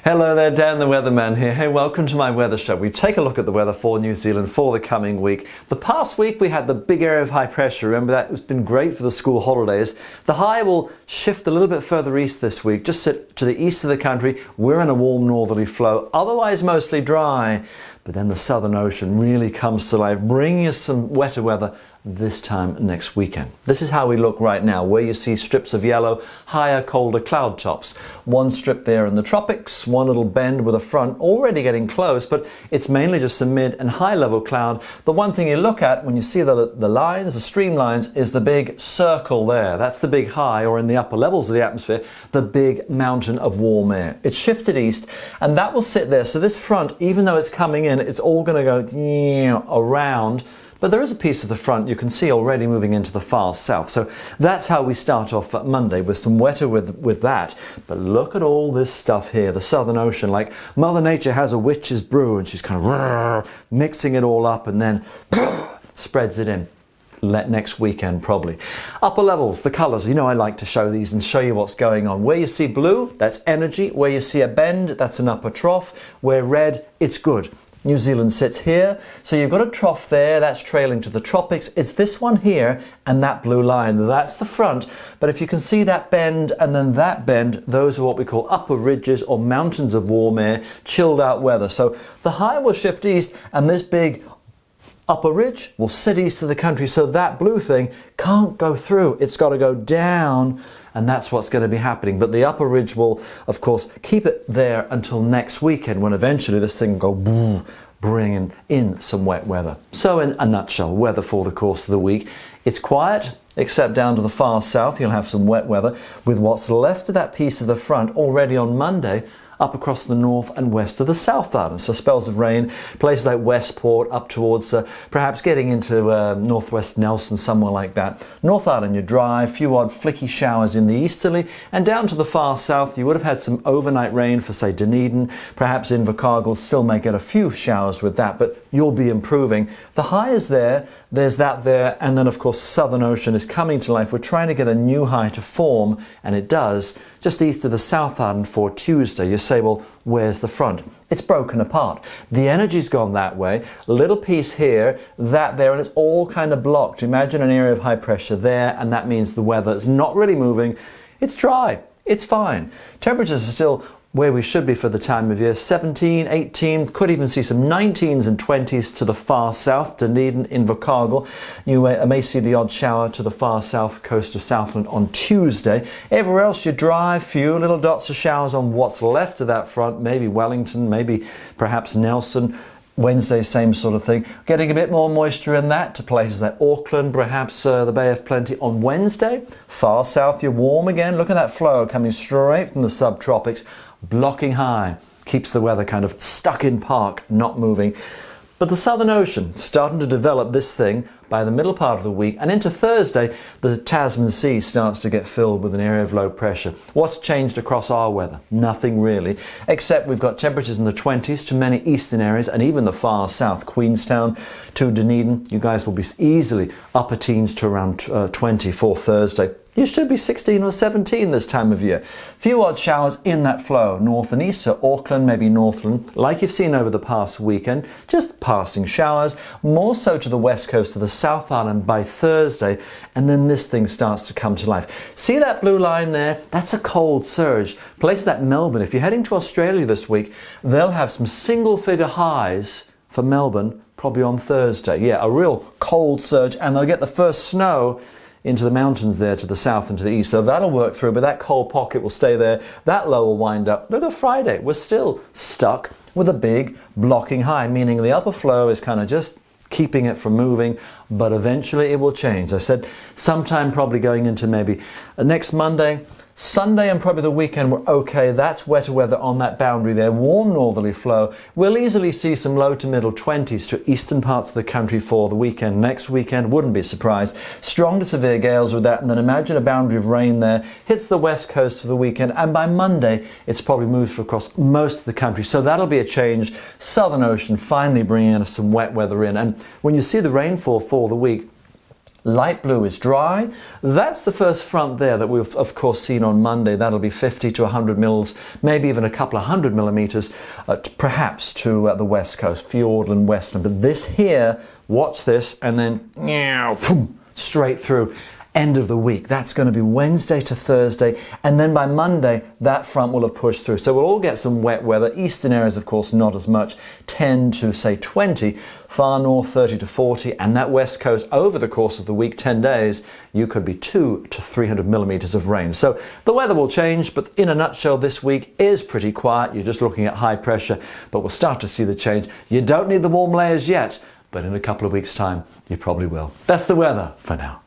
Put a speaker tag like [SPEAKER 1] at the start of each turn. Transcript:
[SPEAKER 1] Hello there, Dan the Weatherman here. Hey, welcome to my weather show. We take a look at the weather for New Zealand for the coming week. The past week we had the big area of high pressure. Remember that? It's been great for the school holidays. The high will shift a little bit further east this week, just to the east of the country. We're in a warm northerly flow, otherwise mostly dry. But then the Southern Ocean really comes to life, bringing us some wetter weather this time next weekend. This is how we look right now, where you see strips of yellow, higher, colder cloud tops. One strip there in the tropics, one little bend with a front already getting close, but it's mainly just a mid and high level cloud. The one thing you look at when you see the lines, the streamlines, is the big circle there. That's the big high, or in the upper levels of the atmosphere, the big mountain of warm air. It's shifted east, and that will sit there. So this front, even though it's coming in, it's all going to go around. But there is a piece of the front you can see already moving into the far south. So that's how we start off at Monday, with some wetter with that. But look at all this stuff here, the Southern Ocean. Like Mother Nature has a witch's brew and she's kind of mixing it all up and then spreads it in. Next weekend probably. Upper levels, the colours, you know I like to show these and show you what's going on. Where you see blue, that's energy. Where you see a bend, that's an upper trough. Where red, it's good. New Zealand sits here, so you've got a trough there, that's trailing to the tropics. It's this one here and that blue line, that's the front. But if you can see that bend and then that bend, those are what we call upper ridges or mountains of warm air, chilled out weather. So the high will shift east and this big upper ridge will sit east of the country, so that blue thing can't go through. It's got to go down, and that's what's going to be happening. But the upper ridge will, of course, keep it there until next weekend, when eventually this thing will go bringing in some wet weather. So in a nutshell, weather for the course of the week. It's quiet, except down to the far south. You'll have some wet weather with what's left of that piece of the front already on Monday, up across the north and west of the South Island. So spells of rain, places like Westport, up towards perhaps getting into northwest Nelson, somewhere like that. North Island, you're dry, few odd flicky showers in the easterly, and down to the far south, you would have had some overnight rain for, say, Dunedin, perhaps Invercargill, still may get a few showers with that, but you'll be improving. The high is there, there's that there, and then of course the Southern Ocean is coming to life. We're trying to get a new high to form, and it does, just east of the South Island for Tuesday. You say, well, where's the front? It's broken apart. The energy's gone that way, a little piece here, that there, and it's all kind of blocked. Imagine an area of high pressure there, and that means the weather is not really moving. It's dry. It's fine. Temperatures are still where we should be for the time of year. 17, 18, could even see some 19s and 20s to the far south, Dunedin, Invercargill. You may see the odd shower to the far south coast of Southland on Tuesday. Everywhere else you're dry, few little dots of showers on what's left of that front, maybe Wellington, maybe perhaps Nelson. Wednesday, same sort of thing. Getting a bit more moisture in that to places like Auckland, perhaps the Bay of Plenty on Wednesday. Far south, you're warm again. Look at that flow coming straight from the subtropics, blocking high. Keeps the weather kind of stuck in park, not moving. But the Southern Ocean starting to develop this thing by the middle part of the week, and into Thursday the Tasman Sea starts to get filled with an area of low pressure. What's changed across our weather? Nothing really, except we've got temperatures in the 20s to many eastern areas and even the far south, Queenstown to Dunedin. You guys will be easily upper teens to around 20 for Thursday. You should be 16 or 17 this time of year. Few odd showers in that flow, north and east, so Auckland, maybe Northland, like you've seen over the past weekend, just passing showers, more so to the west coast of the South Island by Thursday, and then this thing starts to come to life. See that blue line there? That's a cold surge. Places like Melbourne, if you're heading to Australia this week, they'll have some single-figure highs for Melbourne, probably on Thursday. Yeah, a real cold surge, and they'll get the first snow into the mountains there to the south and to the east. So that'll work through, but that cold pocket will stay there. That low will wind up. Look at Friday. We're still stuck with a big blocking high, meaning the upper flow is kind of just keeping it from moving, but eventually it will change. I said sometime probably going into maybe next Monday. Sunday and probably the weekend were okay. That's wetter weather on that boundary there. Warm northerly flow. We'll easily see some low to middle 20s to eastern parts of the country for the weekend. Next weekend, wouldn't be surprised. Strong to severe gales with that, and then imagine a boundary of rain there. Hits the west coast for the weekend, and by Monday, it's probably moved across most of the country. So that'll be a change. Southern Ocean finally bringing us some wet weather in. And when you see the rainfall for the week, Light blue is dry. That's the first front there that we've of course seen on Monday. That'll be 50 to 100 mils, maybe even a couple of 100 millimeters, perhaps to the west coast, Fiordland, Western. But this here, watch this, and then straight through. End of the week. That's going to be Wednesday to Thursday, and then by Monday that front will have pushed through. So we'll all get some wet weather. Eastern areas, of course, not as much, 10 to say 20, far north 30 to 40, and that west coast over the course of the week, 10 days, you could be 200 to 300 millimeters of rain. So the weather will change, but in a nutshell, this week is pretty quiet. You're just looking at high pressure, but we'll start to see the change. You don't need the warm layers yet, but in a couple of weeks' time, you probably will. That's the weather for now.